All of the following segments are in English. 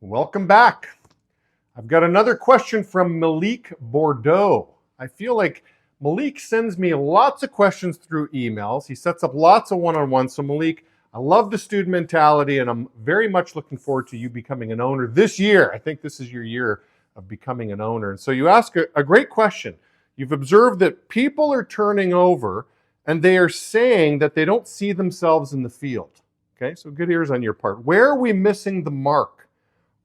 Welcome back. I've got another question from Malik Bordeaux. I feel like Malik sends me lots of questions through emails. He sets up lots of one-on-ones. So Malik, I love the student mentality, and I'm very much looking forward to you becoming an owner this year. I think this is your year of becoming an owner. And so you ask a great question. You've observed that people are turning over and they are saying that they don't see themselves in the field. Okay, so good ears on your part. Where are we missing the mark?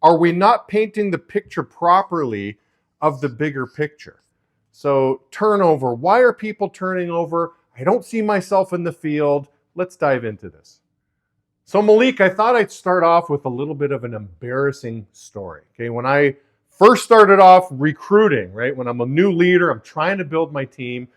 Are we not painting the picture properly of the bigger picture? So turnover, why are people turning over? I don't see myself in the field. Let's dive into this. So Malik, I thought I'd start off with a little bit of an embarrassing story. Okay, when I first started off recruiting, right, when I'm a new leader, I'm trying to build my team,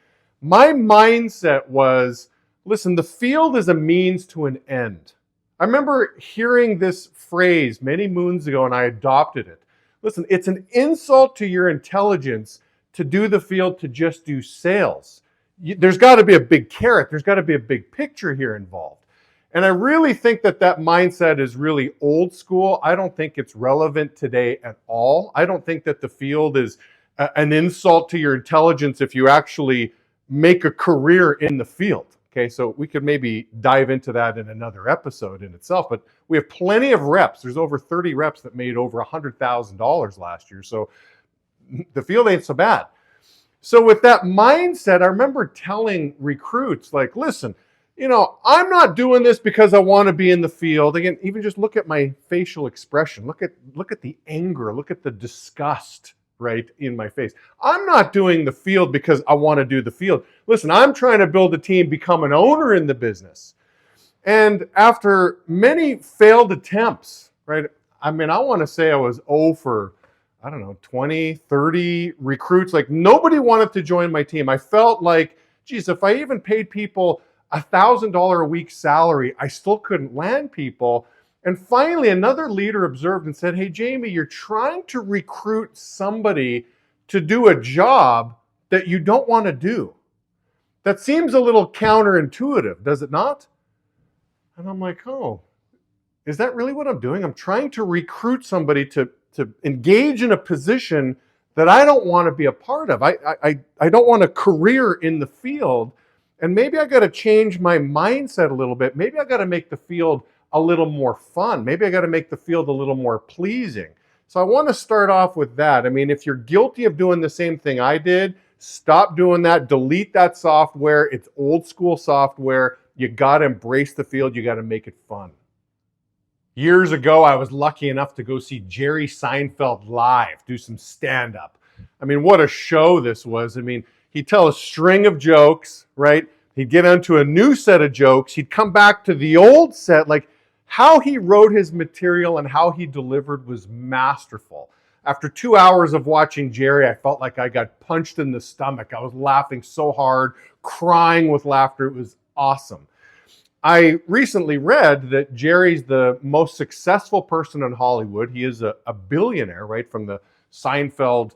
my mindset was, listen, the field is a means to an end. I remember hearing this phrase many moons ago and I adopted it. Listen, it's an insult to your intelligence to do the field to just do sales. There's got to be a big carrot. There's got to be a big picture here involved. And I really think that mindset is really old school. I don't think it's relevant today at all. I don't think that the field is an insult to your intelligence if you actually make a career in the field. Okay, so we could maybe dive into that in another episode in itself, but we have plenty of reps. There's over 30 reps that made over $100,000 last year. So the field ain't so bad. So with that mindset, I remember telling recruits, like, listen, I'm not doing this because I want to be in the field. Again, even just look at my facial expression. Look at the anger. Look at the disgust, right, in my face. I'm not doing the field because I want to do the field. Listen, I'm trying to build a team, become an owner in the business. And after many failed attempts, right, I want to say I was 0 for, 20, 30 recruits. Like, nobody wanted to join my team. I felt like, geez, if I even paid people $1,000 a week salary, I still couldn't land people. And finally, another leader observed and said, hey, Jamie, you're trying to recruit somebody to do a job that you don't want to do. That seems a little counterintuitive, does it not? And I'm like, oh, is that really what I'm doing? I'm trying to recruit somebody to engage in a position that I don't want to be a part of. I don't want a career in the field. And maybe I got to change my mindset a little bit. Maybe I got to make the field a little more fun. Maybe I got to make the field a little more pleasing. So I want to start off with that. If you're guilty of doing the same thing I did, stop doing that. Delete that software. It's old school software. You got to embrace the field. You got to make it fun. Years ago, I was lucky enough to go see Jerry Seinfeld live, do some stand-up. What a show this was. He'd tell a string of jokes, right? He'd get onto a new set of jokes. He'd come back to the old set. Like, how he wrote his material and how he delivered was masterful. After 2 hours of watching Jerry, I felt like I got punched in the stomach. I was laughing so hard, crying with laughter. It was awesome. I recently read that Jerry's the most successful person in Hollywood. He is a billionaire, right, from the Seinfeld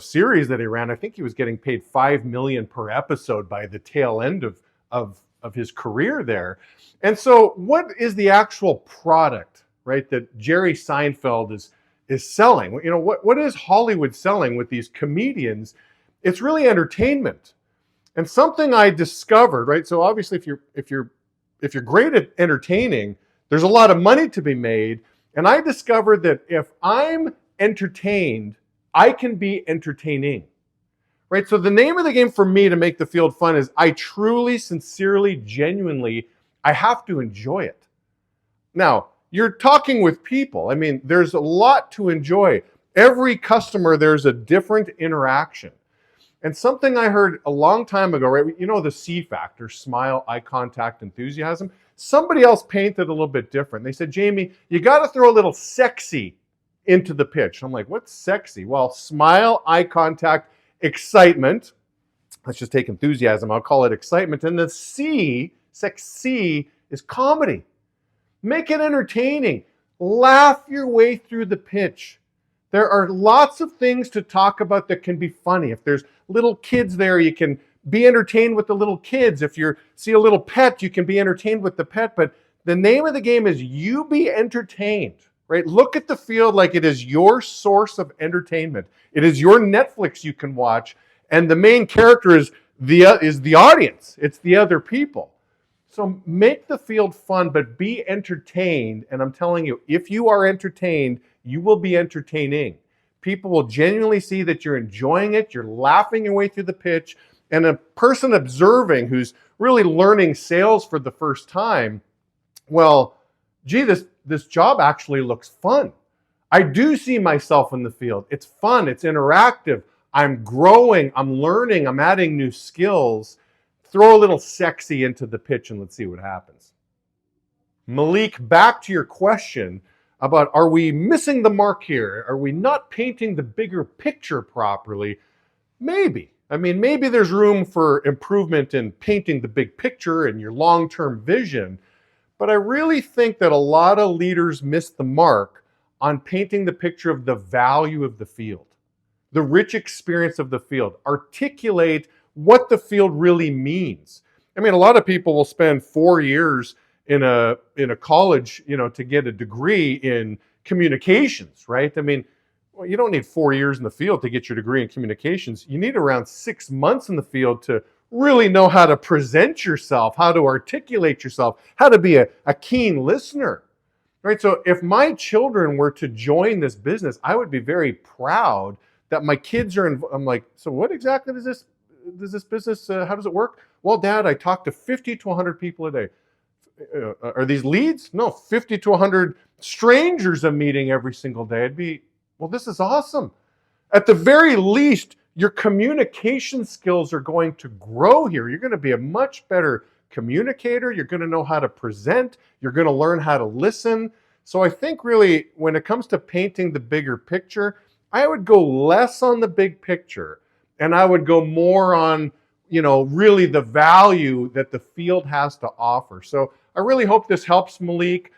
series that he ran. I think he was getting paid $5 million per episode by the tail end of his career there. And so what is the actual product, right, that Jerry Seinfeld is selling? What is Hollywood selling with these comedians? It's really entertainment. And something I discovered, right? So obviously if you're great at entertaining, there's a lot of money to be made. And I discovered that if I'm entertained, I can be entertaining, right? So the name of the game for me to make the field fun is I truly, sincerely, genuinely, I have to enjoy it. Now, you're talking with people. There's a lot to enjoy. Every customer, there's a different interaction. And something I heard a long time ago, right? The C factor, smile, eye contact, enthusiasm. Somebody else painted a little bit different. They said, Jamie, you got to throw a little sexy into the pitch. I'm like, what's sexy? Well, smile, eye contact, excitement. Let's just take enthusiasm. I'll call it excitement. And the C, sexy, is comedy. Make it entertaining. Laugh your way through the pitch. There are lots of things to talk about that can be funny. If there's little kids there, you can be entertained with the little kids. If you see a little pet, you can be entertained with the pet. But the name of the game is you be entertained. right? Look at the field like it is your source of entertainment. It is your Netflix you can watch, and the main character is the audience. It's the other people. So make the field fun, but be entertained. And I'm telling you, if you are entertained, you will be entertaining. People will genuinely see that you're enjoying it, you're laughing your way through the pitch, and a person observing who's really learning sales for the first time, well, gee, this job actually looks fun. I do see myself in the field. It's fun, it's interactive. I'm growing, I'm learning, I'm adding new skills. Throw a little sexy into the pitch and let's see what happens. Malik, back to your question about, are we missing the mark here? Are we not painting the bigger picture properly? Maybe. I mean, maybe there's room for improvement in painting the big picture and your long-term vision. But I really think that a lot of leaders miss the mark on painting the picture of the value of the field, the rich experience of the field. Articulate what the field really means. I mean, a lot of people will spend 4 years in a college, to get a degree in communications, right? I mean, well, you don't need 4 years in the field to get your degree in communications. You need around 6 months in the field to really know how to present yourself, how to articulate yourself, how to be a keen listener, right? So if my children were to join this business, I would be very proud that my kids are I'm like, so what exactly does this business, how does it work? Well, Dad, I talk to 50 to 100 people a day. Are these leads? No, 50 to 100 strangers I'm meeting every single day. I'd be, well, this is awesome. At the very least, your communication skills are going to grow here. You're going to be a much better communicator. You're going to know how to present. You're going to learn how to listen. So I think really when it comes to painting the bigger picture, I would go less on the big picture and I would go more on, really the value that the field has to offer. So I really hope this helps, Malik.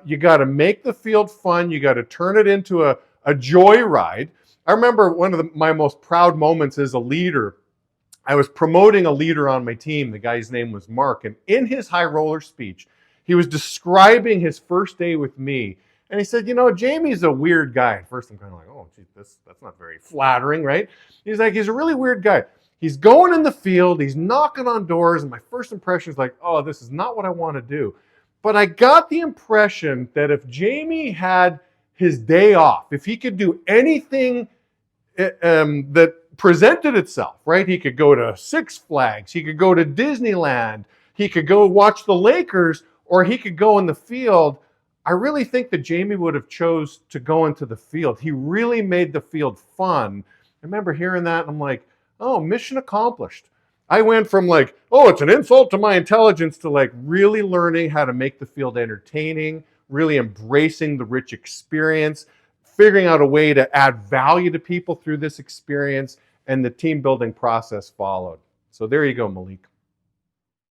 You got to make the field fun. You got to turn it into a joyride. I remember one of my most proud moments as a leader. I was promoting a leader on my team. The guy's name was Mark. And in his high roller speech, he was describing his first day with me. And he said, Jamie's a weird guy. At first I'm kind of like, oh, geez, that's not very flattering, right? He's like, he's a really weird guy. He's going in the field. He's knocking on doors. And my first impression is like, oh, this is not what I want to do. But I got the impression that if Jamie had his day off, if he could do anything that presented itself, right? He could go to Six Flags, he could go to Disneyland, he could go watch the Lakers, or he could go in the field. I really think that Jamie would have chose to go into the field. He really made the field fun. I remember hearing that and I'm like, oh, mission accomplished. I went from like, oh, it's an insult to my intelligence to like really learning how to make the field entertaining, really embracing the rich experience, figuring out a way to add value to people through this experience, and the team building process followed. So there you go, Malik.